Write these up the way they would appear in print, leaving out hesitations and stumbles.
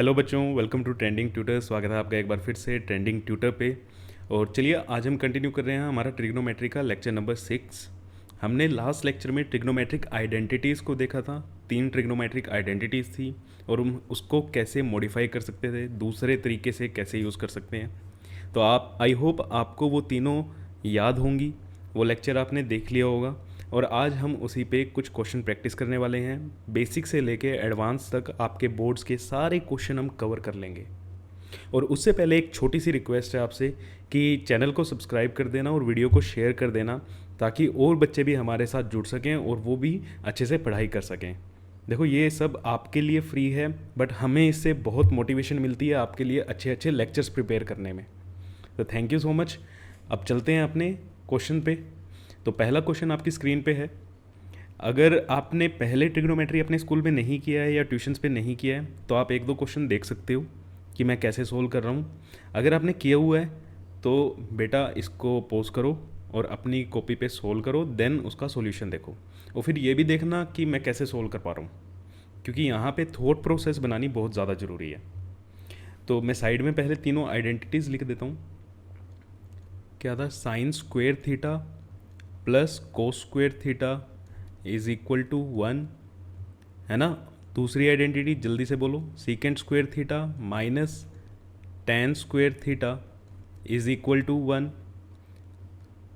Hello बच्चों, welcome to trending tutor. स्वागत है आपका एक बार फिर से ट्रेंडिंग ट्यूटर पे। और चलिए आज हम कंटिन्यू कर रहे हैं हमारा ट्रिग्नोमेट्री का लेक्चर नंबर 6। हमने लास्ट लेक्चर में ट्रिग्नोमेट्रिक आइडेंटिटीज़ को देखा था। 3 ट्रिग्नोमेट्रिक आइडेंटिटीज़ थी और हम उसको कैसे मॉडिफाई कर सकते थे, दूसरे तरीके से कैसे यूज़ कर सकते हैं। तो आप आई होप आपको वो तीनों याद होंगी, वो लेक्चर आपने देख लिया होगा। और आज हम उसी पे कुछ क्वेश्चन प्रैक्टिस करने वाले हैं। बेसिक से लेके एडवांस तक आपके बोर्ड्स के सारे क्वेश्चन हम कवर कर लेंगे। और उससे पहले एक छोटी सी रिक्वेस्ट है आपसे कि चैनल को सब्सक्राइब कर देना और वीडियो को शेयर कर देना, ताकि और बच्चे भी हमारे साथ जुड़ सकें और वो भी अच्छे से पढ़ाई कर सकें। देखो, ये सब आपके लिए फ्री है, बट हमें इससे बहुत मोटिवेशन मिलती है आपके लिए अच्छे अच्छे लेक्चर्स प्रिपेयर करने में। तो थैंक यू सो मच। अब चलते हैं अपने क्वेश्चन पे। तो पहला क्वेश्चन आपकी स्क्रीन पे है। अगर आपने पहले ट्रिग्नोमेट्री अपने स्कूल में नहीं किया है या ट्यूशन्स पे नहीं किया है तो आप एक दो क्वेश्चन देख सकते हो कि मैं कैसे सोल्व कर रहा हूँ। अगर आपने किया हुआ है तो बेटा इसको पॉज करो और अपनी कॉपी पे सोल्व करो, देन उसका सॉल्यूशन देखो। और फिर ये भी देखना कि मैं कैसे सोल्व कर पा रहा हूँ, क्योंकि यहाँ पे थॉट प्रोसेस बनानी बहुत ज़्यादा ज़रूरी है। तो मैं साइड में पहले तीनों आइडेंटिटीज़ लिख देता हूँ। क्या था? Sine square theta plus cos square theta is equal to 1, है ना। दूसरी आइडेंटिटी जल्दी से बोलो। Secant square theta minus tan square theta is equal to 1।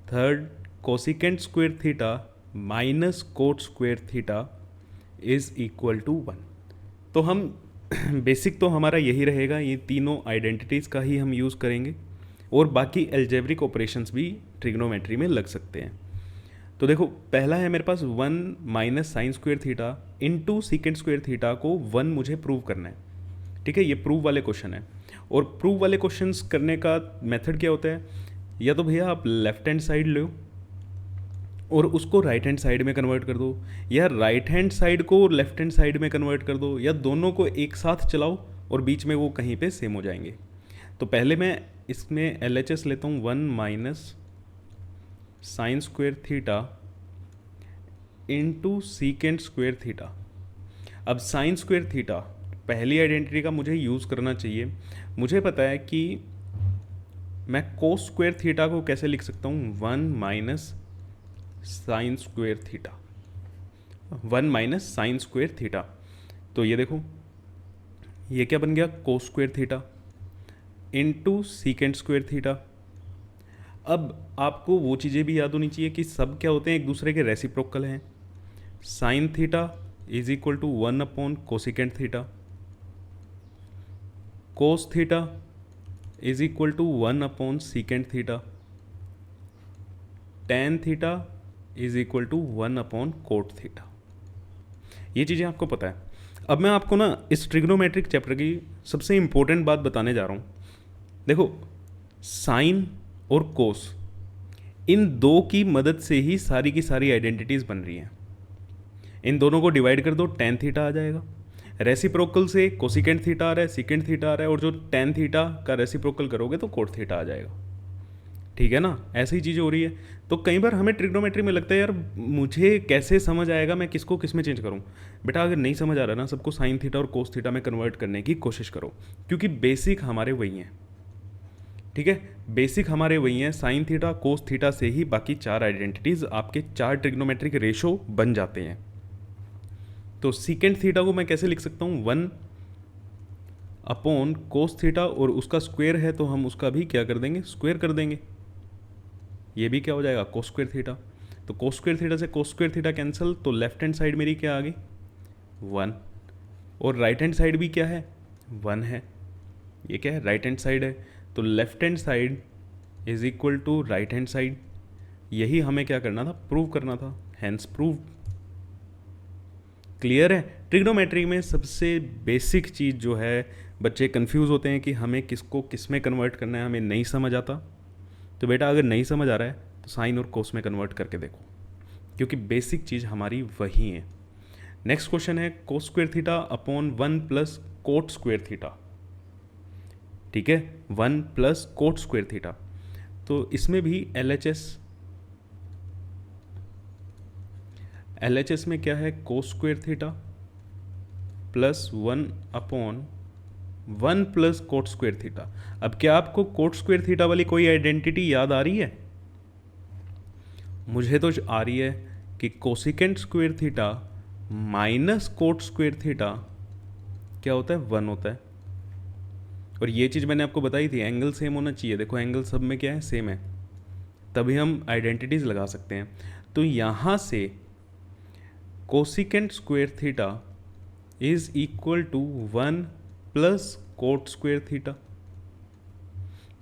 Third, cosecant square theta minus cot square theta is equal to 1। तो हम basic तो हमारा यही रहेगा, ये तीनों आइडेंटिटीज़ का ही हम यूज़ करेंगे। और बाकी एल्जेब्रिक ऑपरेशंस भी ट्रिग्नोमेट्री में लग सकते हैं। तो देखो, पहला है मेरे पास 1 minus sign square theta into सीकेंड square theta को 1 मुझे प्रूव करना है। ठीक है, ये प्रूव वाले क्वेश्चन है। और प्रूव वाले क्वेश्चंस करने का मेथड क्या होता है? या तो भैया आप लेफ्ट हैंड साइड लो और उसको राइट हैंड साइड में कन्वर्ट कर दो, या राइट हैंड साइड को लेफ्ट हैंड साइड में कन्वर्ट कर दो, या दोनों को एक साथ चलाओ और बीच में वो कहीं पे सेम हो जाएंगे। तो पहले मैं इसमें LHS लेता हूँ, 1 minus sign square theta into सीकेंड square theta. अब साइन स्क्वेयर थीटा पहली आइडेंटिटी का मुझे यूज़ करना चाहिए। मुझे पता है कि मैं कोस स्क्वेयर थीटा को कैसे लिख सकता हूँ, 1 minus sign square theta, 1 minus sign square theta. तो ये देखो, ये क्या बन गया? कोस square theta into सीकेंड square theta. अब आपको वो चीज़ें भी याद होनी चाहिए कि सब क्या होते हैं, एक दूसरे के रेसिप्रोकल हैं। Sine theta is equal to 1 upon cosecant theta, cos theta is equal to 1 upon secant theta, tan theta is equal to 1 upon cot theta. ये चीज़ें आपको पता है। अब मैं आपको ना इस ट्रिग्नोमेट्रिक चैप्टर की सबसे इंपॉर्टेंट बात बताने जा रहा हूँ। देखो, साइन और कोस, इन दो की मदद से ही सारी की सारी आइडेंटिटीज़ बन रही हैं। इन दोनों को डिवाइड कर दो, टेन थीटा आ जाएगा। रेसिप्रोकल से कोसिकेंड थीटा आ रहा है, सीकेंड थीटा आ रहा है, और जो टेन थीटा का रेसिप्रोकल करोगे तो कोट थीटा आ जाएगा। ठीक है ना, ऐसी चीज़ हो रही है। तो कई बार हमें ट्रिग्नोमेट्री में लगता है यार मुझे कैसे समझ आएगा, मैं किसको किस में चेंज करूँ। बेटा अगर नहीं समझ आ रहा ना, सबको साइन थीटा और कोस थीटा में कन्वर्ट करने की कोशिश करो, क्योंकि बेसिक हमारे वही हैं। ठीक है, बेसिक हमारे वही हैं। साइन थीटा कोस थीटा से ही बाकी 4 आइडेंटिटीज़ आपके 4 ट्रिग्नोमेट्रिक रेशो बन जाते हैं। तो सीकेंड थीटा को मैं कैसे लिख सकता हूँ, 1 अपॉन कोस थीटा, और उसका स्क्वायर है तो हम उसका भी क्या कर देंगे, स्क्वायर कर देंगे। ये भी क्या हो जाएगा, कोस स्क्वायर थीटा। तो कोस स्क्वायर थीटा से कोस स्क्वायर थीटा कैंसिल, तो लेफ्ट हैंड साइड मेरी क्या आ गई, 1। और राइट हैंड साइड भी क्या है, 1 है। ये क्या है, राइट हैंड साइड है। तो left hand side is equal to right hand side. यही हमें क्या करना था, प्रूव करना था। Hence prove. क्लियर है। ट्रिग्नोमेट्री में सबसे बेसिक चीज़ जो है, बच्चे कंफ्यूज होते हैं कि हमें किसको किस में कन्वर्ट करना है, हमें नहीं समझ आता। तो बेटा अगर नहीं समझ आ रहा है तो साइन और कोस में कन्वर्ट करके देखो, क्योंकि बेसिक चीज़ हमारी वही है। नेक्स्ट क्वेश्चन है कोस square theta upon 1 plus coat square theta. ठीक है, 1 प्लस कोट स्क्वेयर थीटा। तो इसमें भी LHS में क्या है, कोस square theta plus 1 upon 1 plus cot square theta. अब क्या आपको कोट स्क्वायर थीटा वाली कोई आइडेंटिटी याद आ रही है? मुझे तो आ रही है कि cosecant square theta minus coat square theta क्या होता है? 1 होता है। और ये चीज़ मैंने आपको बताई थी, एंगल सेम होना चाहिए। देखो एंगल सब में क्या है? सेम है, तभी हम आइडेंटिटीज लगा सकते हैं। तो यहाँ से cosecant square theta is equal to 1 plus cot square theta.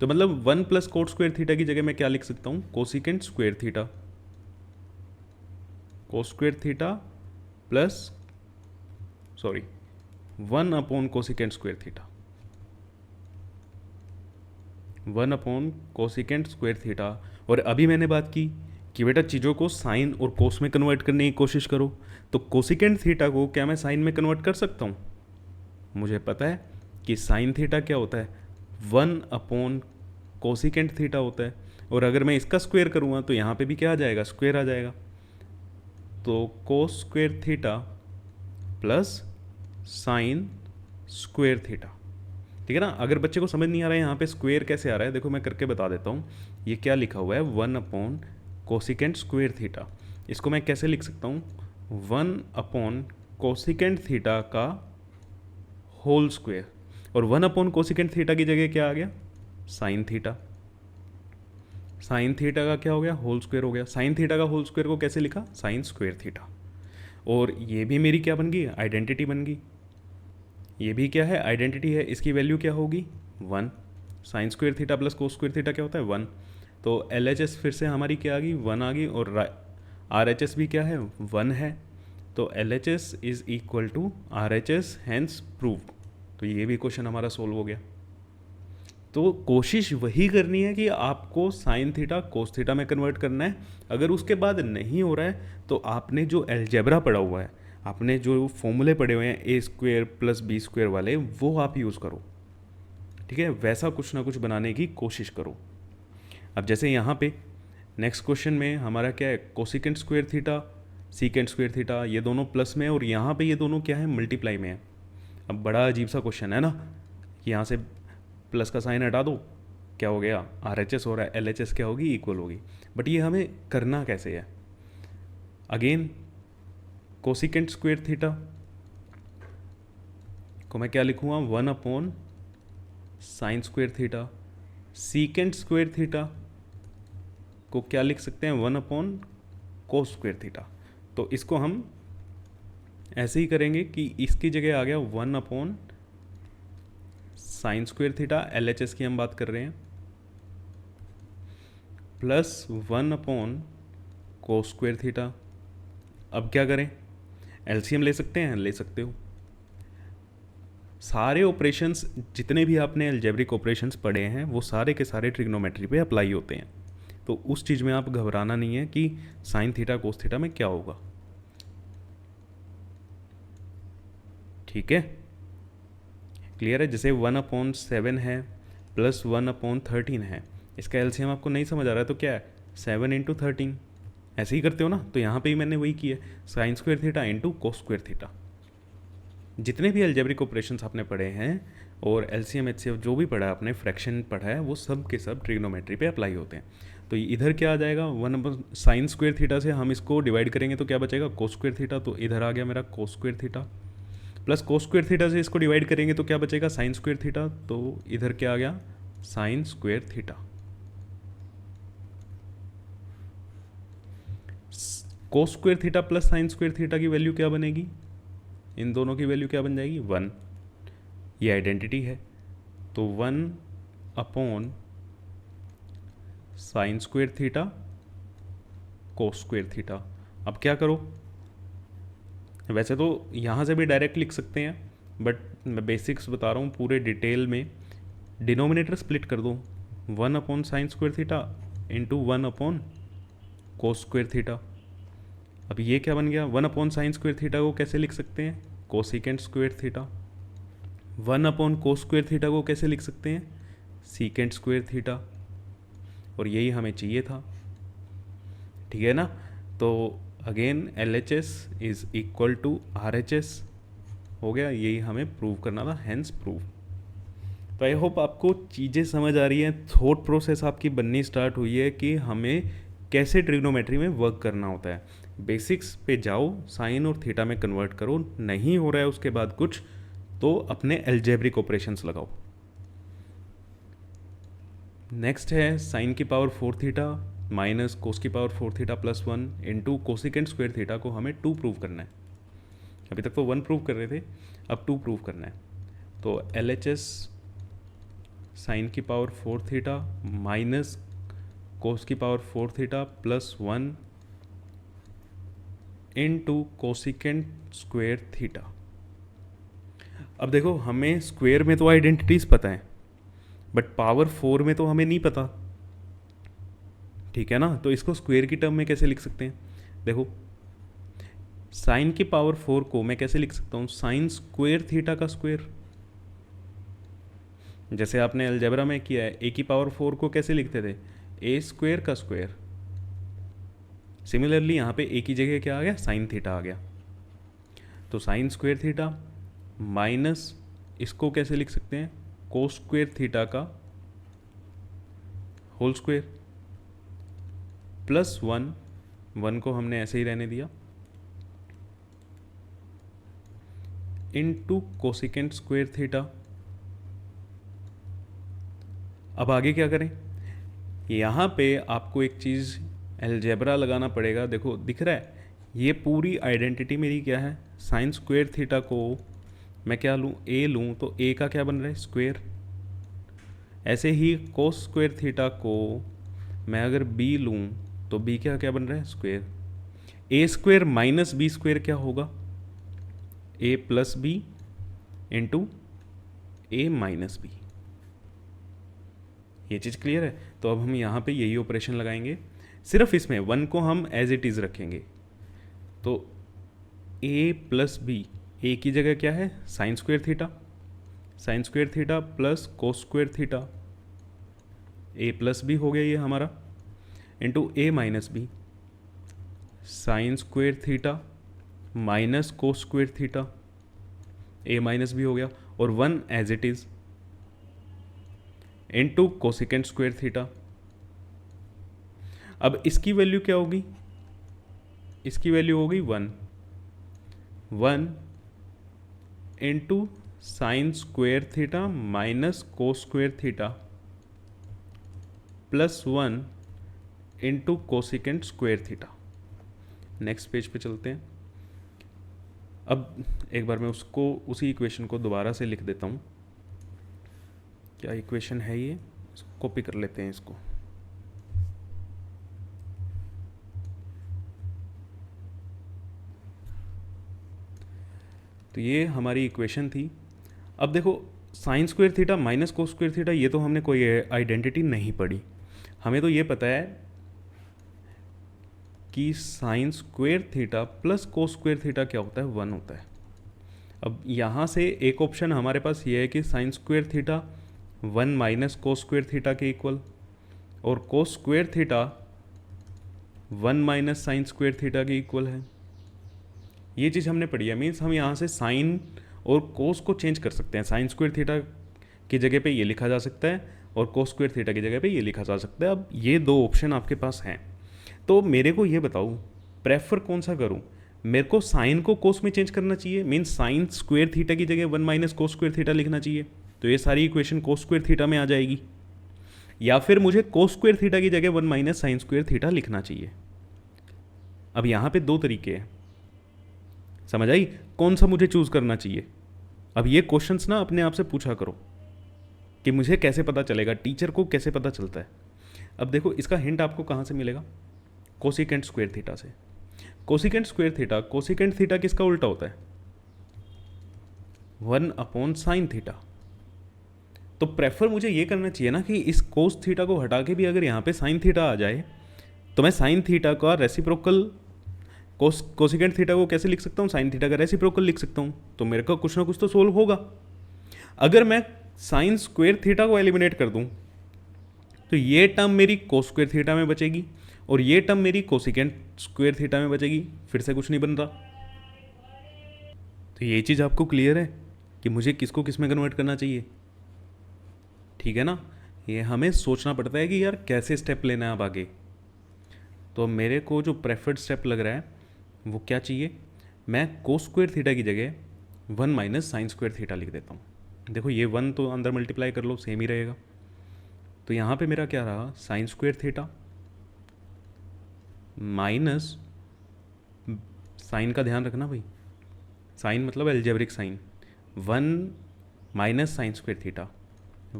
तो मतलब 1 प्लस कोट स्क्वायर थीटा की जगह मैं क्या लिख सकता हूँ? कोसिकेंट स्क्वायर थीटा, कोस square theta plus 1 upon cosecant square theta, 1 upon cosecant square theta. और अभी मैंने बात की कि बेटा चीज़ों को साइन और कोस में कन्वर्ट करने की कोशिश करो। तो कोसिकेंट थीटा को क्या मैं साइन में कन्वर्ट कर सकता हूँ? मुझे पता है कि साइन थीटा क्या होता है? 1 अपॉन कोसिकेंट थीटा होता है। और अगर मैं इसका स्क्वायर करूँगा तो यहाँ पे भी क्या आ जाएगा? स्क्वायर आ जाएगा। तो कोस square theta plus sine square theta. ठीक है ना? अगर बच्चे को समझ नहीं आ रहा है यहाँ पे स्क्वायर कैसे आ रहा है, देखो मैं करके बता देता हूँ। ये क्या लिखा हुआ है? 1 अपॉन कोसिकेंट स्क्वायर थीटा। इसको मैं कैसे लिख सकता हूँ? 1 अपॉन कोसिकेंट थीटा का होल स्क्वायर। और 1 अपॉन कोसिकेंट थीटा की जगह क्या आ गया? Sine theta. साइन थीटा का क्या हो गया? होल स्क्वायर हो गया। साइन थीटा का होल स्क्वायर को कैसे लिखा? Sign square theta. और ये भी मेरी क्या बन गई? आइडेंटिटी बन गई। ये भी क्या है? आइडेंटिटी है। इसकी वैल्यू क्या होगी? 1। Sign square theta plus cos square theta क्या होता है? 1। तो LHS फिर से हमारी क्या आ गई? 1 आ गई। और RHS भी क्या है? 1 है। तो LHS is equal to RHS, hence proved. तो ये भी क्वेश्चन हमारा सोल्व हो गया। तो कोशिश वही करनी है कि आपको साइन थीटा कोस थीटा में कन्वर्ट करना है। अगर उसके बाद नहीं हो रहा है तो आपने जो अलजेब्रा पढ़ा हुआ है, आपने जो फॉर्मूले पढ़े हुए हैं A² प्लस B² वाले, वो आप यूज़ करो। ठीक है? वैसा कुछ ना कुछ बनाने की कोशिश करो। अब जैसे यहाँ पे नेक्स्ट क्वेश्चन में हमारा क्या है? Cosecant square theta, secant square theta, ये दोनों प्लस में, और यहाँ पे ये दोनों क्या है? मल्टीप्लाई में है। अब बड़ा अजीब सा क्वेश्चन है ना कि यहाँ से प्लस का साइन हटा दो, क्या हो गया? RHS हो रहा है, LHS क्या होगी? इक्वल होगी। बट ये हमें करना कैसे है? अगेन कोसिकेंट स्क्वायर थीटा को मैं क्या लिखूँगा? 1 upon sign square theta. Secant square theta को क्या लिख सकते हैं? 1 अपॉन कोस स्क्वायर थीटा। तो इसको हम ऐसे ही करेंगे कि इसकी जगह आ गया 1 upon sign square theta, LHS की हम बात कर रहे हैं, plus 1 upon cos square theta. अब क्या करें? LCM ले सकते हैं? ले सकते हो। सारे ऑपरेशंस जितने भी आपने अलजेब्रिक ऑपरेशंस पढ़े हैं वो सारे के सारे ट्रिग्नोमेट्री पे अप्लाई होते हैं। तो उस चीज़ में आप घबराना नहीं है कि साइन थीटा कोस थीटा में क्या होगा। ठीक है? क्लियर है? जैसे 1 अपॉन 7 है प्लस 1 अपॉन 13 है, इसका LCM आपको नहीं समझ आ रहा है तो क्या है? 7 इंटू 13 ऐसे ही करते हो ना। तो यहाँ पे ही मैंने वही किया, sign square theta into cos square theta. जितने भी अलजेब्रिक ऑपरेशंस आपने पढ़े हैं और LCM HCF जो भी पढ़ा है आपने, फ्रैक्शन पढ़ा है, वो सब के सब ट्रिग्नोमेट्री पे अप्लाई होते हैं। तो इधर क्या आ जाएगा? 1 अपॉन साइन स्क्वायर थीटा से हम इसको डिवाइड करेंगे तो क्या बचेगा? कोस स्क्वायर थीटा। तो इधर आ गया मेरा कोस square theta, plus cos square theta से इसको डिवाइड करेंगे तो क्या बचेगा? Sign square theta. तो इधर क्या आ गया? Sign square theta. कोस square theta plus sine square theta की वैल्यू क्या बनेगी? इन दोनों की वैल्यू क्या बन जाएगी? 1। ये आइडेंटिटी है। तो 1 upon sign square theta cos square theta. अब क्या करो? वैसे तो यहाँ से भी डायरेक्ट लिख सकते हैं, बट मैं बेसिक्स बता रहा हूँ पूरे डिटेल में। डिनोमिनेटर स्प्लिट कर दो, 1 upon sign square theta into 1 upon cos square theta. अब ये क्या बन गया? 1 अपॉन साइन स्क्वायर थीटा को कैसे लिख सकते हैं? Cosecant square theta. 1 upon cos square theta को कैसे लिख सकते हैं? Secant square theta. और यही हमें चाहिए था। ठीक है ना? तो again LHS is equal to RHS हो गया। यही हमें प्रूव करना था, हैंस प्रूव। तो आई होप आपको चीज़ें समझ आ रही हैं, थॉट प्रोसेस आपकी बननी स्टार्ट हुई है कि हमें कैसे ट्रिग्नोमेट्री में वर्क करना होता है। बेसिक्स पे जाओ, साइन और थीटा में कन्वर्ट करो, नहीं हो रहा है उसके बाद कुछ, तो अपने एल्जेब्रिक ऑपरेशंस लगाओ। नेक्स्ट है साइन की पावर 4 थीटा माइनस कोस की power 4 theta plus 1 into cosecant square theta को हमें 2 प्रूव करना है। अभी तक तो 1 प्रूव कर रहे थे, अब 2 प्रूव करना है। तो LHS साइन की पावर 4 थीटा माइनस कोस की power 4 theta plus 1 into cosecant square theta. अब देखो, हमें स्क्वायर में तो आइडेंटिटीज पता है, बट पावर 4 में तो हमें नहीं पता, ठीक है ना। तो इसको स्क्वायर की टर्म में कैसे लिख सकते हैं? देखो, साइन की पावर 4 को मैं कैसे लिख सकता हूँ? साइन स्क्वायर थीटा का स्क्वायर। जैसे आपने अलजेब्रा में किया है, ए की पावर 4 को कैसे लिखते थे? ए स्क्वायर का स्क्वायर। सिमिलरली यहाँ पे ए की जगह क्या आ गया? साइन थीटा आ गया। तो साइन स्क्वायर थीटा माइनस इसको कैसे लिख सकते हैं? कोस स्क्वायर थीटा का होल स्क्वायर प्लस 1 को हमने ऐसे ही रहने दिया, इनटू कोसिकेंट स्क्वायर थीटा। अब आगे क्या करें? यहाँ पे आपको एक चीज़ अलजेब्रा लगाना पड़ेगा। देखो, दिख रहा है ये पूरी आइडेंटिटी मेरी क्या है? साइन स्क्वायर थीटा को मैं क्या लूँ? ए लूँ, तो ए का क्या बन रहा है? स्क्वायर। ऐसे ही कोस स्क्वायर थीटा को मैं अगर बी लूँ तो बी क्या क्या बन रहा है? Square. A square minus B square क्या होगा? ए plus B into A minus B. ये चीज़ क्लियर है? तो अब हम यहाँ पे यही ऑपरेशन लगाएंगे, सिर्फ इसमें 1 को हम एज इट इज़ रखेंगे। तो ए प्लस बी, ए की जगह क्या है? Sine square theta, sine square theta plus cos square theta, A plus B हो गया ये हमारा, into A minus B, sine square theta minus cos square theta, A minus B हो गया, और 1 as it is into cosecant square theta. अब इसकी value क्या होगी? इसकी वैल्यू होगी 1 into sine square theta minus cos square theta plus 1 into cosecant square theta. Next page पे चलते हैं। अब एक बार मैं उसको, उसी इक्वेशन को दोबारा से लिख देता हूँ। क्या इक्वेशन है ये? कॉपी कर लेते हैं इसको। तो ये हमारी इक्वेशन थी। अब देखो, sign square theta minus cos square theta, ये तो हमने कोई आइडेंटिटी नहीं पढ़ी। हमें तो ये पता है कि sign square theta plus cos square theta क्या होता है? 1 होता है। अब यहाँ से एक ऑप्शन हमारे पास ये है कि sign square theta 1 minus cos square theta के इक्वल, और कोस square theta 1 minus sign square theta के इक्वल है। ये चीज़ हमने पढ़ी है। मीन्स हम यहाँ से साइन और कोस को चेंज कर सकते हैं। साइन स्क्वायर थीटा की जगह पे ये लिखा जा सकता है और कोस स्क्वायर थीटा की जगह पे ये लिखा जा सकता है। अब ये 2 ऑप्शन आपके पास हैं, तो मेरे को ये बताओ प्रेफर कौन सा करूँ? मेरे को साइन को कोस में चेंज करना चाहिए, मीन्स साइन स्क्वायर थीटा की जगह 1 माइनस कोस स्क्वायर थीटा लिखना चाहिए, तो ये सारी इक्वेशन कोस स्क्वायर थीटा में आ जाएगी। या फिर मुझे कोस स्क्वायर थीटा की जगह 1 माइनस साइन स्क्वायर थीटा लिखना चाहिए। अब यहाँ पे 2 तरीके हैं, समझ आई? कौन सा मुझे चूज़ करना चाहिए? अब ये क्वेश्चंस ना अपने आप से पूछा करो कि मुझे कैसे पता चलेगा, टीचर को कैसे पता चलता है। अब देखो, इसका हिंट आपको कहाँ से मिलेगा? कोसिकेंट स्क्वायर थीटा से। Cosecant square theta, cosecant theta किसका उल्टा होता है? 1 अपॉन साइन थीटा। तो प्रेफर मुझे ये करना चाहिए ना कि इस कोस थीटा को हटा के भी अगर यहाँ पे साइन थीटा आ जाए तो मैं साइन थीटा का रेसिप्रोकल कोसिकेंट थीटा को कैसे लिख सकता हूँ? साइन थीटा का रेसिप्रोकल लिख सकता हूँ। तो मेरे को कुछ ना कुछ तो सोल्व होगा। अगर मैं साइन स्क्वायर थीटा को एलिमिनेट कर दूँ तो ये टर्म मेरी कोस स्क्वायर थीटा में बचेगी और ये टर्म मेरी कोसिकेंट स्क्वायर थीटा में बचेगी। फिर से कुछ नहीं बन रहा। तो ये चीज़ आपको क्लियर है कि मुझे किसको किस में कन्वर्ट करना चाहिए? ठीक है ना। ये हमें सोचना पड़ता है कि यार कैसे स्टेप लेना है अब आगे। तो मेरे को जो प्रेफर्ड स्टेप लग रहा है वो क्या चाहिए, मैं कोस स्क्वायर थीटा की जगह 1 - sin² थीटा लिख देता हूँ। देखो ये 1 तो अंदर मल्टीप्लाई कर लो, सेम ही रहेगा। तो यहाँ पे मेरा क्या रहा, sin² थीटा माइनस, साइन का ध्यान रखना भाई, साइन मतलब algebraic sign, 1 - sin² theta,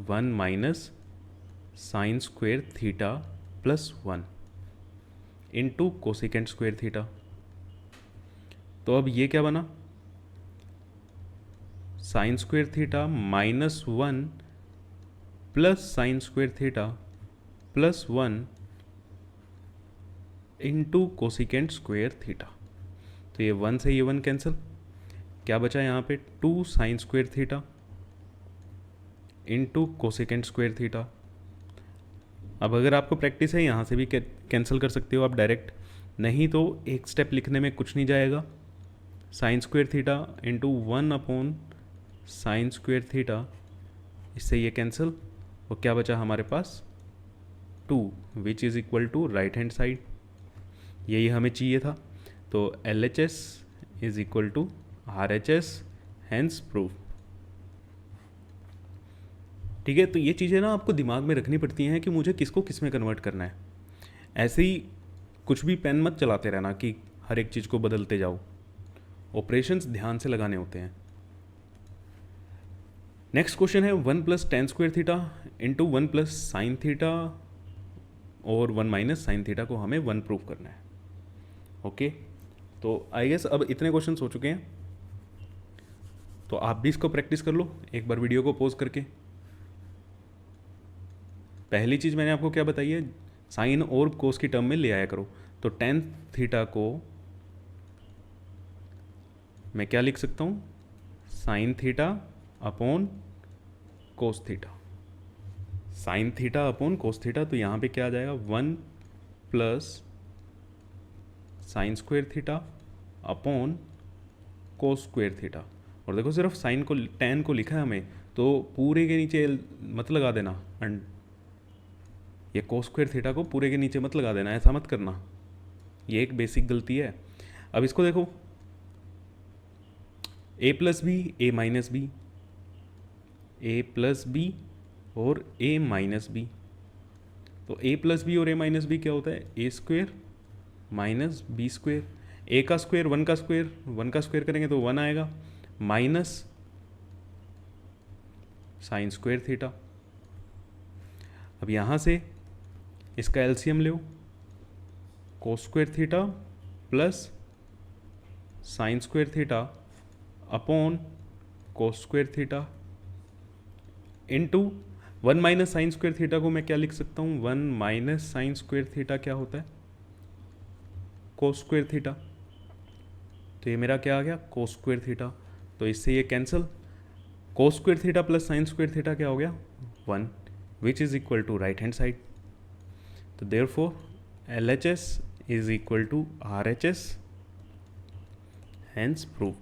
1 - sin² theta plus 1 into cosecant square theta. तो अब ये क्या बना, sin² theta -1 plus sin² theta plus 1 into cosecant square theta. तो ये 1 से ये 1 कैंसिल, क्या बचा यहाँ पे 2 sin² theta into cosecant square theta. अब अगर आपको प्रैक्टिस है यहाँ से भी कैंसिल कर सकते हो आप डायरेक्ट, नहीं तो एक स्टेप लिखने में कुछ नहीं जाएगा, sin² theta into 1/sin² theta, इससे ये कैंसिल, और क्या बचा हमारे पास 2 which is equal to right hand side. यही हमें चाहिए था। तो LHS is equal to RHS, hence proof. ठीक है, तो ये चीज़ें ना आपको दिमाग में रखनी पड़ती हैं कि मुझे किसको किस में कन्वर्ट करना है। ऐसे ही कुछ भी पेन मत चलाते रहना कि हर एक चीज़ को बदलते जाओ, ऑपरेशंस ध्यान से लगाने होते हैं। नेक्स्ट क्वेश्चन है 1 + tan² theta into 1 + sin theta और 1 - sin थीटा को हमें 1 प्रूव करना है। ओके, तो आई गेस अब इतने क्वेश्चन हो चुके हैं, तो आप भी इसको प्रैक्टिस कर लो एक बार वीडियो को पॉज करके। पहली चीज़ मैंने आपको क्या बताई है, साइन और कोस की टर्म में ले आया करो। तो tan थीटा को मैं क्या लिख सकता हूँ, sign theta upon cos theta, sign theta upon cos theta. तो यहाँ पे क्या आ जाएगा 1 + sin² थीटा अपॉन कोस² थीटा। और देखो सिर्फ साइन को, tan को लिखा है हमें, तो पूरे के नीचे मत लगा देना, एंड ये कोस² थीटा को पूरे के नीचे मत लगा देना, ऐसा मत करना, ये एक बेसिक गलती है। अब इसको देखो, a + b a - b, a + b और a - b। तो a + b और a - b क्या होता है, a² - b²। a का स्क्वायर 1 का स्क्वायर, 1 का स्क्वायर करेंगे तो 1 आएगा, माइनस sin² थीटा। अब यहाँ से इसका एलसीएम लो, cos² theta plus sin² theta upon cos² theta into 1 - sin² theta को मैं क्या लिख सकता हूँ, 1 - sin² थीटा क्या होता है, cos² थीटा। तो ये मेरा क्या आ गया, cos² थीटा। तो इससे ये cancel, cos² theta plus sin² theta क्या हो गया 1, which is equal to right hand side. तो therefore LHS is equal to RHS, hence prove.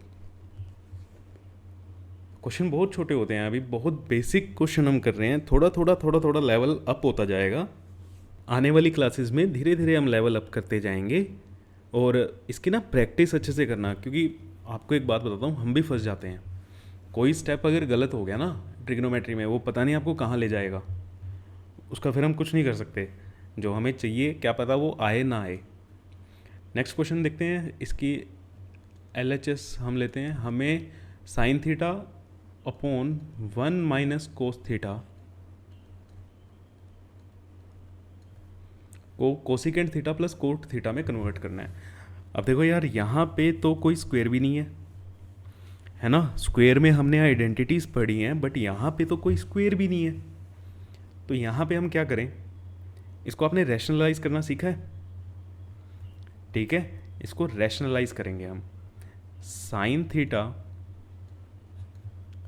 Question बहुत छोटे होते हैं, अभी बहुत बेसिक क्वेश्चन हम कर रहे हैं, थोड़ा थोड़ा लेवल अप होता जाएगा। आने वाली क्लासेस में धीरे धीरे हम लेवल अप करते जाएंगे, और इसकी ना प्रैक्टिस अच्छे से करना, क्योंकि आपको एक बात बताता हूँ, हम भी फंस जाते हैं। कोई स्टेप अगर गलत हो गया ना ट्रिग्नोमेट्री में, वो पता नहीं आपको कहाँ ले जाएगा, उसका फिर हम कुछ नहीं कर सकते। जो हमें चाहिए क्या पता वो आए ना आए। नेक्स्ट क्वेश्चन देखते हैं, इसकी LHS हम लेते हैं, हमें sine theta upon 1 - cos theta को cosecant theta plus cot theta में कन्वर्ट करना है। अब देखो यार, यहाँ पे तो कोई स्क्वायर भी नहीं है ना, स्क्वायर में हमने आइडेंटिटीज़ पढ़ी हैं, बट यहाँ पे तो कोई स्क्वायर भी नहीं है। तो यहाँ पे हम क्या करें, इसको आपने रैशनलाइज करना सीखा है, ठीक है, इसको रैशनलाइज करेंगे हम। Sign theta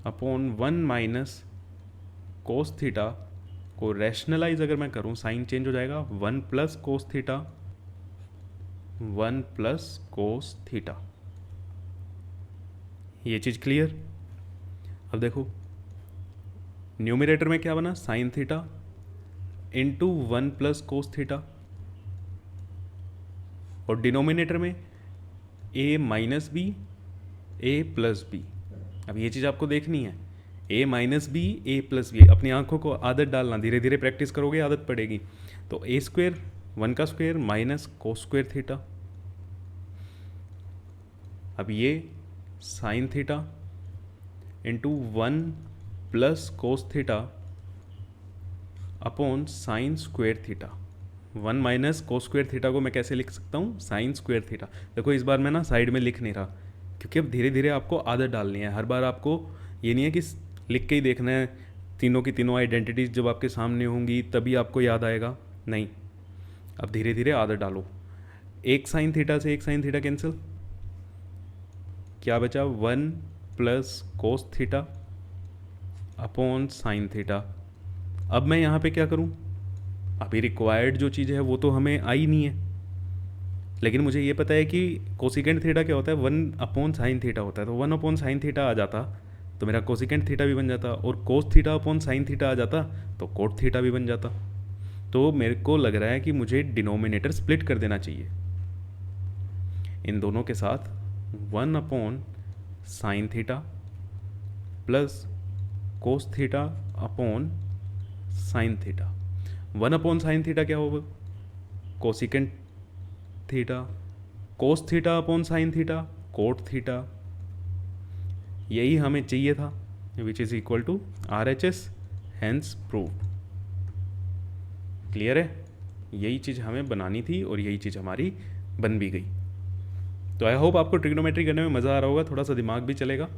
upon 1 - cos theta को रैशनलाइज अगर मैं करूँ, साइन चेंज हो जाएगा, 1 + कोस थीटा, 1 + कोस थीटा। ये चीज़ क्लियर। अब देखो न्यूमरेटर में क्या बना, sine theta into 1 plus cos theta, और डिनोमिनेटर में a minus B A plus B. अब ये चीज़ आपको देखनी है, a minus B A plus B. अपनी आंखों को आदत डालना, धीरे धीरे प्रैक्टिस करोगे आदत पड़ेगी। तो a स्क्वेयर 1 का square minus cos square theta, अब ये sign theta into 1 plus cos theta upon sign square theta. 1 minus cos square theta को मैं कैसे लिख सकता हूँ, साइन स्क्वेयर थीटा। देखो इस बार मैं ना साइड में लिख नहीं रहा, क्योंकि अब धीरे धीरे आपको आदत डालनी है। हर बार आपको ये नहीं है कि लिख के ही देखना है, तीनों की तीनों आइडेंटिटीज जब आपके सामने होंगी तभी आपको याद आएगा, नहीं। अब धीरे धीरे आदत डालो। एक साइन थीटा से एक साइन थीटा कैंसिल, क्या बचा, 1 plus cos theta upon sine theta. अब मैं यहाँ पे क्या करूँ, अभी रिक्वायर्ड जो चीज़ है वो तो हमें आई नहीं है, लेकिन मुझे ये पता है कि कोसिकेंट थीटा क्या होता है, 1 अपॉन साइन थीटा होता है। तो 1 अपॉन साइन थीटा आ जाता तो मेरा कोसिकेंट थीटा भी बन जाता, और cos theta upon sine theta आ जाता तो कोट थीटा भी बन जाता। तो मेरे को लग रहा है कि मुझे डिनोमिनेटर स्प्लिट कर देना चाहिए इन दोनों के साथ, 1 upon sine theta plus cos theta upon sine theta. 1 upon sine theta क्या होगा, cosecant theta, cos theta upon sine theta cot theta. यही हमें चाहिए था, which is equal to RHS, hence proved. Clear है, यही चीज़ हमें बनानी थी और यही चीज़ हमारी बन भी गई। तो आई होप आपको ट्रिग्नोमेट्री करने में मज़ा आ रहा होगा, थोड़ा सा दिमाग भी चलेगा।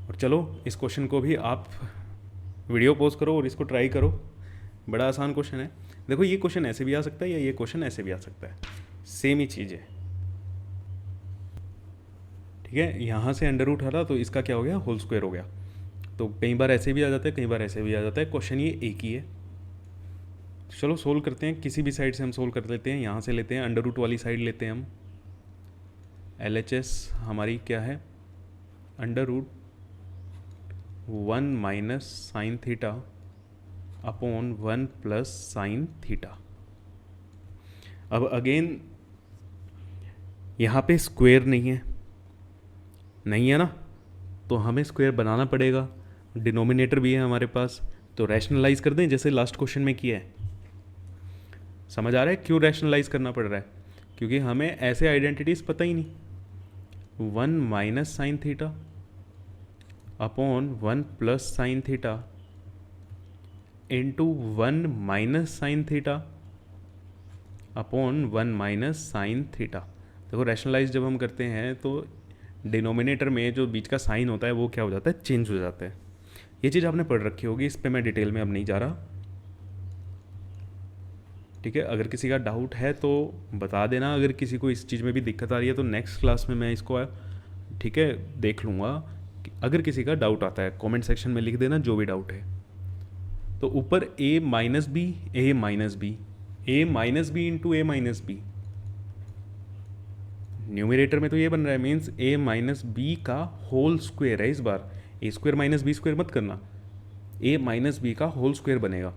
और चलो इस क्वेश्चन को भी आप वीडियो पॉज करो और इसको ट्राई करो, बड़ा आसान क्वेश्चन है। देखो ये क्वेश्चन ऐसे भी आ सकता है या ये क्वेश्चन ऐसे भी आ सकता है, सेम ही चीज़ है, ठीक है। यहाँ से अंडर रूट हटा तो इसका क्या हो गया, होल स्क्वायर हो गया। तो कई बार ऐसे भी आ जाता है, कई बार ऐसे भी आ जाता है, क्वेश्चन ये एक ही है। चलो सोल्व करते हैं, किसी भी साइड से हम सोल्व कर लेते हैं। यहाँ से लेते हैं, अंडर रूट वाली साइड लेते हैं हम। LHS हमारी क्या है, under root 1 minus sine theta upon 1 plus sine theta. अब अगेन यहाँ पे स्क्वायर नहीं है ना, तो हमें स्क्वायर बनाना पड़ेगा। डिनोमिनेटर भी है हमारे पास, तो रैशनलाइज कर दें जैसे लास्ट क्वेश्चन में किया है। समझ आ रहा है क्यों रैशनलाइज करना पड़ रहा है, क्योंकि हमें ऐसे आइडेंटिटीज पता ही नहीं। 1 minus sine theta upon 1 plus sine theta into 1 minus sine theta upon 1 minus sine theta. देखो रैशनलाइज जब हम करते हैं तो डिनोमिनेटर में जो बीच का साइन होता है वो क्या हो जाता है, चेंज हो जाता है। ये चीज़ आपने पढ़ रखी होगी, इस पर मैं डिटेल में अब नहीं जा रहा, ठीक है। अगर किसी का डाउट है तो बता देना, अगर किसी को इस चीज़ में भी दिक्कत आ रही है तो नेक्स्ट क्लास में मैं इसको, ठीक है, देख लूँगा। अगर किसी का डाउट आता है कमेंट सेक्शन में लिख देना जो भी डाउट है। तो ऊपर a minus B, A minus B, A minus B into A minus B, numerator में तो ये बन रहा है, मीन्स a माइनस बी का होल स्क्वायर है। इस बार a square minus B square मत करना, a माइनस बी का होल स्क्वायर बनेगा।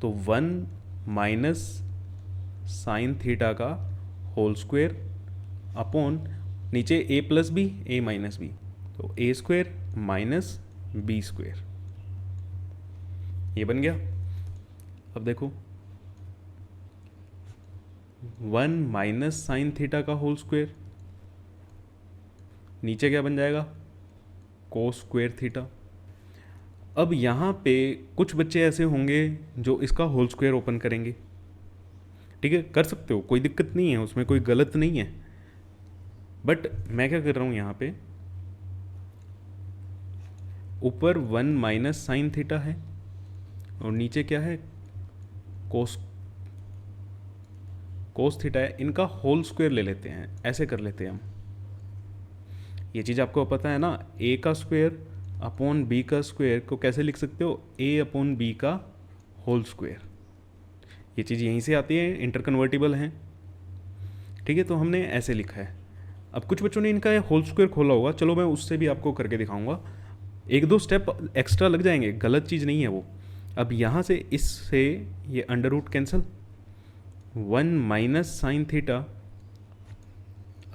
तो 1 माइनस साइन थीटा का होल स्क्वायर अपॉन नीचे a plus B, A minus B, तो a square minus B square, ये बन गया। अब देखो 1 माइनस साइन थीटा का होल स्क्वायर, नीचे क्या बन जाएगा, कोस स्क्वायर थीटा। अब यहाँ पे कुछ बच्चे ऐसे होंगे जो इसका होल स्क्वायर ओपन करेंगे, ठीक है, कर सकते हो, कोई दिक्कत नहीं है, उसमें कोई गलत नहीं है। बट मैं क्या कर रहा हूँ, यहाँ पे ऊपर 1 माइनस साइन थीटा है और नीचे क्या है, कोस थीटा है। इनका होल स्क्वायर ले लेते हैं, ऐसे कर लेते हैं हम। ये चीज़ आपको पता है ना, a का स्क्वायर अपॉन b का स्क्वायर को कैसे लिख सकते हो, a अपॉन b का होल स्क्वायर। ये चीज़ यहीं से आती है, इंटरकन्वर्टिबल है, ठीक है। तो हमने ऐसे लिखा है। अब कुछ बच्चों ने इनका होल स्क्वायर खोला होगा, चलो मैं उससे भी आपको करके दिखाऊंगा। एक दो स्टेप एक्स्ट्रा लग जाएंगे, गलत चीज़ नहीं है वो। अब यहाँ से इससे ये under root cancel, 1 minus sine theta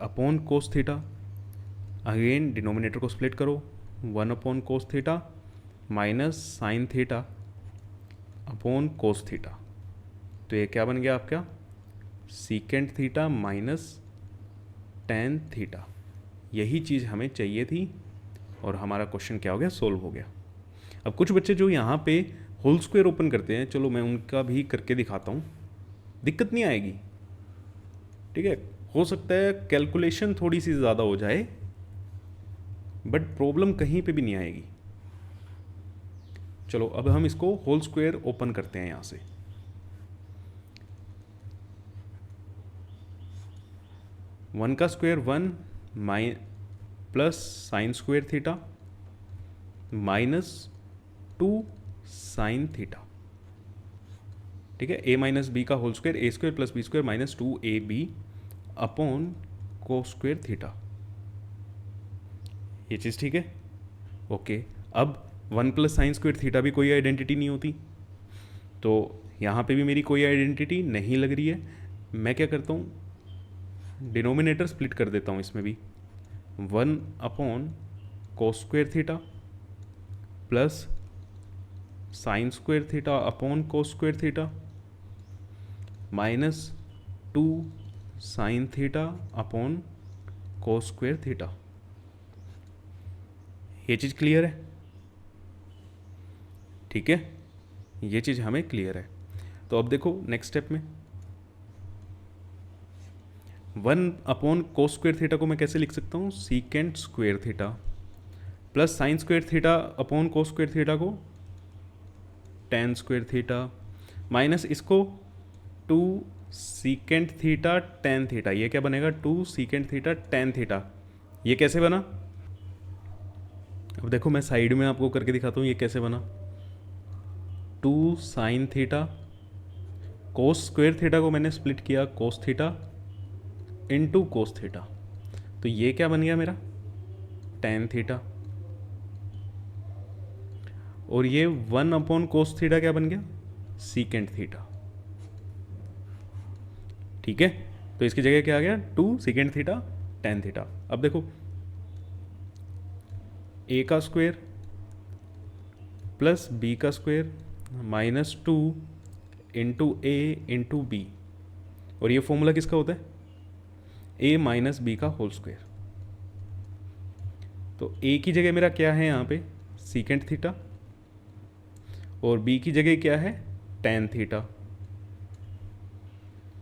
upon cos theta, again denominator को स्प्लिट करो, 1 upon cos theta minus sine theta upon cos theta. तो ये क्या बन गया आपका, secant theta minus tan theta. यही चीज़ हमें चाहिए थी और हमारा क्वेश्चन क्या हो गया, सोल्व हो गया। अब कुछ बच्चे जो यहाँ पे होल स्क्वायर ओपन करते हैं, चलो मैं उनका भी करके दिखाता हूँ, दिक्कत नहीं आएगी, ठीक है। हो सकता है कैलकुलेशन थोड़ी सी ज़्यादा हो जाए, बट प्रॉब्लम कहीं पे भी नहीं आएगी। चलो अब हम इसको होल स्क्वायर ओपन करते हैं यहाँ से। वन का square 1 plus sine square theta minus 2 sine theta, ठीक है। ए माइनस बी का whole square, A square plus B square minus 2ab upon cos square theta. ये चीज़ ठीक है, ओके। अब 1 प्लस साइन स्क्वायर थीटा भी कोई आइडेंटिटी नहीं होती, तो यहाँ पे भी मेरी कोई आइडेंटिटी नहीं लग रही है। मैं क्या करता हूँ, डिनोमिनेटर स्प्लिट कर देता हूँ इसमें भी, 1 upon cos square theta plus sine square theta upon cos square theta minus 2 sine theta upon cos square theta. ये चीज़ क्लियर है, ठीक है, ये चीज़ हमें क्लियर है। तो अब देखो नेक्स्ट स्टेप में 1 अपॉन कोस स्क्वायर थीटा को मैं कैसे लिख सकता हूँ, secant square theta plus sine square theta upon cos square theta को टेन स्क्वायर थीटा माइनस इसको 2 सीकेंट थीटा टेन थीटा। ये क्या बनेगा, 2 सीकेंट थीटा टेन थीटा। ये कैसे बना, अब देखो मैं साइड में आपको करके दिखाता हूँ ये कैसे बना। 2 साइन थीटा, कोस स्क्वायर थीटा को मैंने स्प्लिट किया कोस थीटा इनटू कोस थीटा, तो ये क्या बन गया मेरा, टेन थीटा। और ये 1 अपॉन कोस थीटा क्या बन गया, सीकेंट थीटा, ठीक है। तो इसकी जगह क्या आ गया, 2 सीकेंट थीटा टेन थीटा। अब देखो ए का स्क्वायर प्लस बी का स्क्वायर माइनस 2 इंटू ए इंटू बी, और ये फॉर्मूला किसका होता है, ए माइनस बी का होल स्क्वायर। तो ए की जगह मेरा क्या है यहाँ पे, सीकेंट थीटा, और बी की जगह क्या है, टेन थीटा।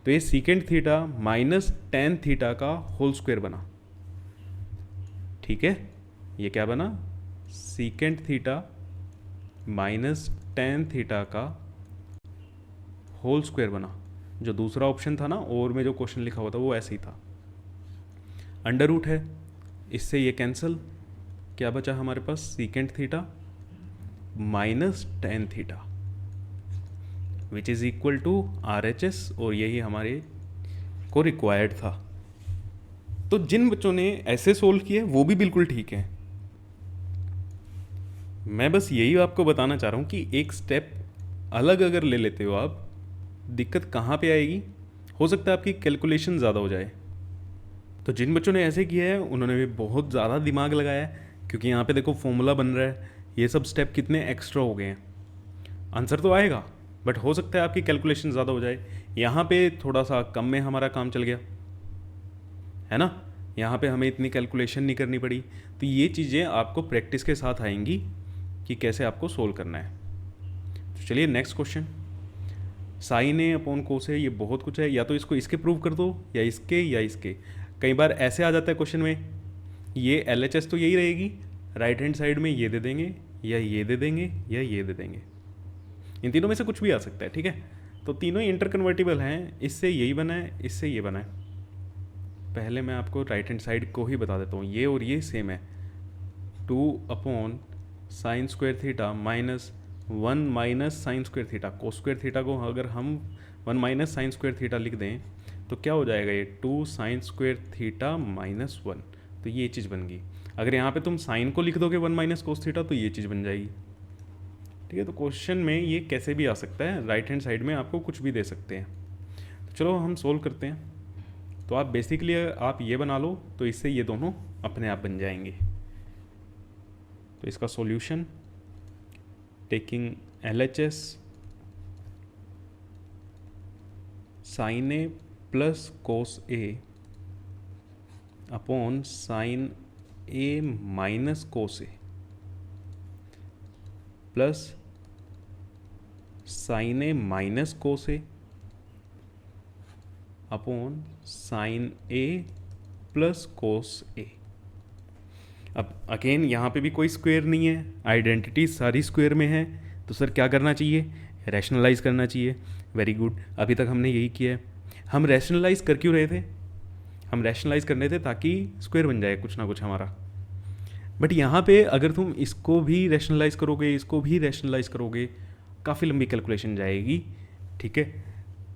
तो ये secant theta minus tan theta का होल स्क्वायर बना, ठीक है। ये क्या बना, secant theta minus tan theta का होल स्क्वायर बना। जो दूसरा ऑप्शन था ना, और में जो क्वेश्चन लिखा हुआ था वो ऐसे ही था। अंडर रूट है, इससे ये कैंसिल, क्या बचा हमारे पास, secant theta minus tan theta which is equal to RHS, और यही हमारे को रिक्वायर्ड था। तो जिन बच्चों ने ऐसे सोल्व किए वो भी बिल्कुल ठीक है। मैं बस यही आपको बताना चाह रहा हूँ कि एक स्टेप अलग अगर ले लेते हो आप, दिक्कत कहाँ पे आएगी, हो सकता है आपकी कैलकुलेशन ज़्यादा हो जाए। तो जिन बच्चों ने ऐसे किया है उन्होंने भी बहुत ज़्यादा दिमाग लगाया है, क्योंकि यहाँ पे देखो फॉर्मूला बन रहा है, ये सब स्टेप कितने एक्स्ट्रा हो गए हैं। आंसर तो आएगा, बट हो सकता है आपकी कैलकुलेशन ज़्यादा हो जाए। यहाँ पे थोड़ा सा कम में हमारा काम चल गया है ना, यहाँ पे हमें इतनी कैलकुलेशन नहीं करनी पड़ी। तो ये चीज़ें आपको प्रैक्टिस के साथ आएंगी कि कैसे आपको सोल्व करना है। तो चलिए नेक्स्ट क्वेश्चन, साइन ए अपॉन कोस है, ये बहुत कुछ है, या तो इसको इसके प्रूव कर दो या इसके या इसके। कई बार ऐसे आ जाता है क्वेश्चन में, ये LHS तो यही रहेगी, राइट हैंड साइड में ये दे देंगे या ये दे देंगे या ये दे देंगे, इन तीनों में से कुछ भी आ सकता है, ठीक है। तो तीनों ही इंटरकन्वर्टिबल हैं, इससे यही बना है, इससे ये बना है। पहले मैं आपको राइट हैंड साइड को ही बता देता हूँ, ये और ये सेम है, 2 upon sine square theta minus 1 minus sign square theta. कोस स्क्वायर थीटा को अगर हम 1 माइनस साइन स्क्वायर थीटा लिख दें तो क्या हो जाएगा, ये 2 साइन स्क्वायर थीटा माइनस 1। तो ये चीज़ बन गई। अगर यहाँ पे तुम साइन को लिख दोगे 1 माइनस कोस थीटा तो ये चीज़ बन जाएगी। ठीक है, तो क्वेश्चन में ये कैसे भी आ सकता है, राइट हैंड साइड में आपको कुछ भी दे सकते हैं। तो चलो हम सोल्व करते हैं। तो आप बेसिकली आप ये बना लो तो इससे ये दोनों अपने आप बन जाएंगे। तो इसका solution, taking LHS sign A plus cos A upon sine A minus cos A plus sign A minus cos A upon sine A plus cos A. अब अगेन यहाँ पे भी कोई स्क्वायर नहीं है, आइडेंटिटी सारी स्क्वायर में है, तो सर क्या करना चाहिए, रैशनलाइज करना चाहिए। वेरी गुड, अभी तक हमने यही किया है। हम रैशनलाइज कर क्यों रहे थे, हम रैशनलाइज कर रहे थे ताकि स्क्वायर बन जाए कुछ ना कुछ हमारा। बट यहाँ पे अगर तुम इसको भी रैशनलाइज करोगे, इसको भी रैशनलाइज करोगे, काफ़ी लंबी कैलकुलेशन जाएगी। ठीक है,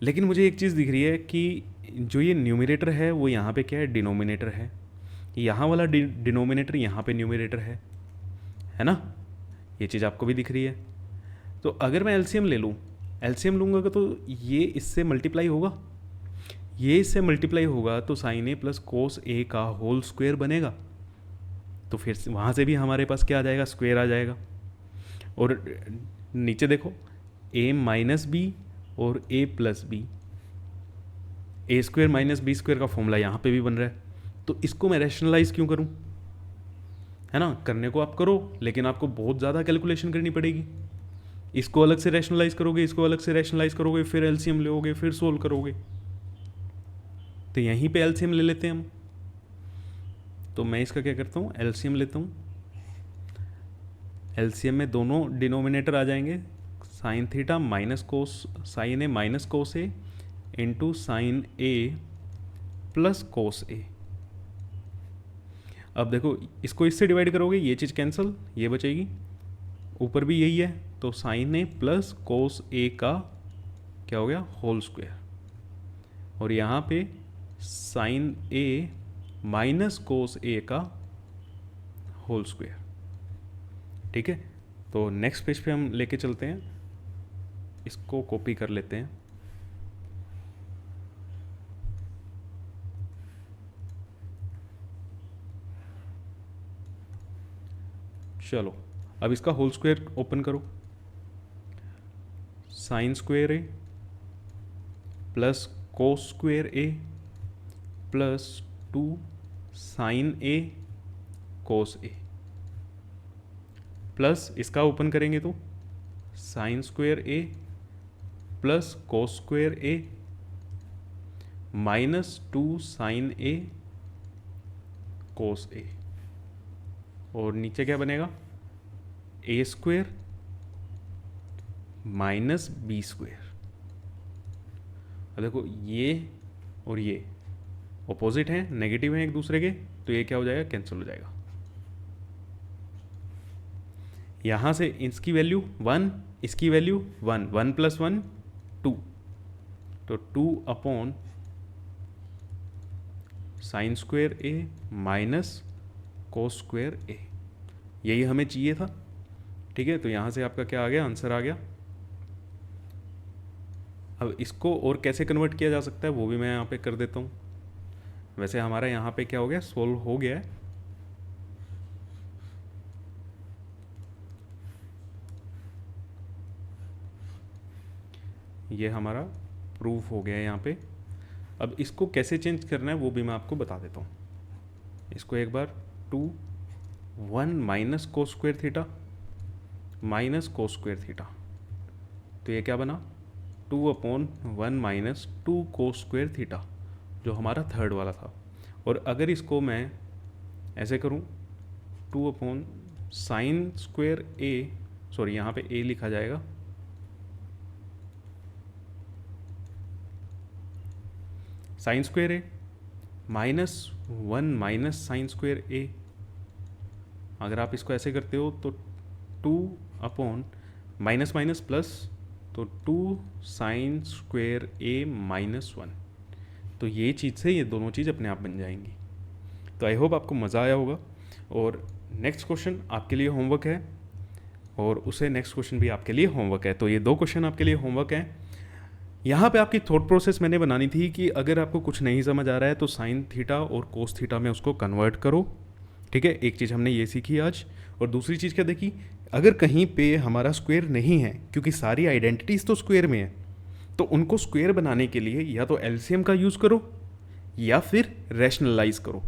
लेकिन मुझे एक चीज़ दिख रही है कि जो ये न्यूमरेटर है वो यहाँ पे क्या है, डिनोमिनेटर है। यहाँ वाला डिनोमिनेटर यहाँ पे न्यूमरेटर है ना, ये चीज़ आपको भी दिख रही है। तो अगर मैं एलसीएम ले लूँ, एलसीएम लूँगा तो ये इससे मल्टीप्लाई होगा, ये इससे मल्टीप्लाई होगा तो साइन ए प्लस कोस ए का होल स्क्वायर बनेगा। तो फिर वहाँ से भी हमारे पास क्या आ जाएगा, स्क्वायर आ जाएगा। और नीचे देखो, ए माइनस बी और ए प्लस बी, ए स्क्वायर माइनस बी स्क्वायर का फॉर्मूला यहाँ पे भी बन रहा है। तो इसको मैं रैशनलाइज क्यों करूँ, है ना। करने को आप करो, लेकिन आपको बहुत ज़्यादा कैलकुलेशन करनी पड़ेगी। इसको अलग से रैशनलाइज करोगे, इसको अलग से रैशनलाइज करोगे, फिर एलसीएम लोगे, फिर सोल्व करोगे। तो यहीं पे एलसीएम ले लेते हैं हम। तो मैं इसका क्या करता हूँ, एलसीएम लेता हूँ। एलसीएम में दोनों डिनोमिनेटर आ जाएंगे, sine theta minus cos, sine A minus cos A into sine A plus cos A. अब देखो, इसको इससे डिवाइड करोगे, ये चीज़ कैंसिल, ये बचेगी, ऊपर भी यही है, तो साइन ए प्लस कोस ए का क्या हो गया, होल स्क्वायर। और यहाँ पे साइन ए माइनस कोस ए का होल स्क्वायर। ठीक है, तो नेक्स्ट पेज पे हम लेके चलते हैं, इसको कॉपी कर लेते हैं। चलो, अब इसका होल स्क्वायर ओपन करो। साइन स्क्वायर ए प्लस कोस स्क्वायर ए प्लस 2 साइन ए कोस ए प्लस इसका ओपन करेंगे तो साइन स्क्वायर ए प्लस कोस स्क्वायर ए माइनस 2 साइन ए कोस ए। और नीचे क्या बनेगा, ए स्क्वायर माइनस बी स्क्वायर। अब देखो, ये और ये ऑपोजिट हैं, नेगेटिव हैं एक दूसरे के, तो ये क्या हो जाएगा, कैंसिल हो जाएगा। यहाँ से इसकी वैल्यू 1, इसकी वैल्यू 1, 1 प्लस 1 2, तो 2 अपॉन साइन स्क्वायर ए माइनस कोस स्क्वायर ए, यही हमें चाहिए था। ठीक है, तो यहाँ से आपका क्या आ गया, आंसर आ गया। अब इसको और कैसे कन्वर्ट किया जा सकता है वो भी मैं यहाँ पे कर देता हूँ। वैसे हमारा यहाँ पे क्या हो गया, सोल्व हो गया है। ये हमारा प्रूफ हो गया है यहाँ पे। अब इसको कैसे चेंज करना है वो भी मैं आपको बता देता हूँ। इसको एक बार 2 1 minus cos square theta minus cos square theta, तो ये क्या बना, 2 अपॉन 1 माइनस 2 कोस स्क्वायर थीटा, जो हमारा थर्ड वाला था। और अगर इसको मैं ऐसे करूं, 2 अपॉन साइन स्क्वायर ए, सॉरी यहाँ पे ए लिखा जाएगा, साइन स्क्वायर ए माइनस 1 माइनस साइन स्क्वायर ए। अगर आप इसको ऐसे करते हो तो 2 अपॉन माइनस माइनस प्लस, तो 2 साइन स्क्वायर ए माइनस 1। तो ये चीज़ से ये दोनों चीज़ अपने आप बन जाएंगी। तो आई होप आपको मज़ा आया होगा। और नेक्स्ट क्वेश्चन आपके लिए होमवर्क है और उसे नेक्स्ट क्वेश्चन भी आपके लिए होमवर्क है। तो ये 2 क्वेश्चन आपके लिए होमवर्क हैं। यहाँ पे आपकी थॉट प्रोसेस मैंने बनानी थी कि अगर आपको कुछ नहीं समझ आ रहा है तो साइन थीटा और कोस थीटा में उसको कन्वर्ट करो। ठीक है, एक चीज़ हमने ये सीखी आज। और दूसरी चीज़ क्या देखी, अगर कहीं पे हमारा स्क्वायर नहीं है, क्योंकि सारी आइडेंटिटीज़ तो स्क्वायर में है, तो उनको स्क्वायर बनाने के लिए या तो एलसीएम का यूज़ करो या फिर रैशनलाइज करो।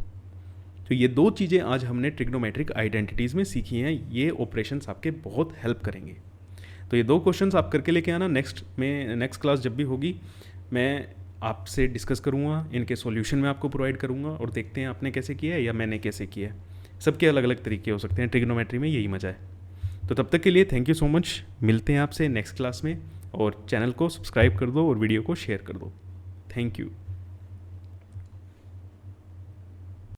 तो ये 2 चीज़ें आज हमने ट्रिग्नोमेट्रिक आइडेंटिटीज़ में सीखी हैं। ये ऑपरेशंस आपके बहुत हेल्प करेंगे। तो ये 2 क्वेश्चंस आप करके लेके आना। नेक्स्ट क्लास जब भी होगी मैं आपसे डिस्कस करूँगा, इनके सॉल्यूशन मैं आपको प्रोवाइड करूँगा और देखते हैं आपने कैसे किया है या मैंने कैसे किया है। सबके अलग अलग तरीके हो सकते हैं, ट्रिग्नोमेट्री में यही मज़ा है। तो तब तक के लिए थैंक यू सो मच। मिलते हैं आपसे नेक्स्ट क्लास में और चैनल को सब्सक्राइब कर दो और वीडियो को शेयर कर दो। Thank you.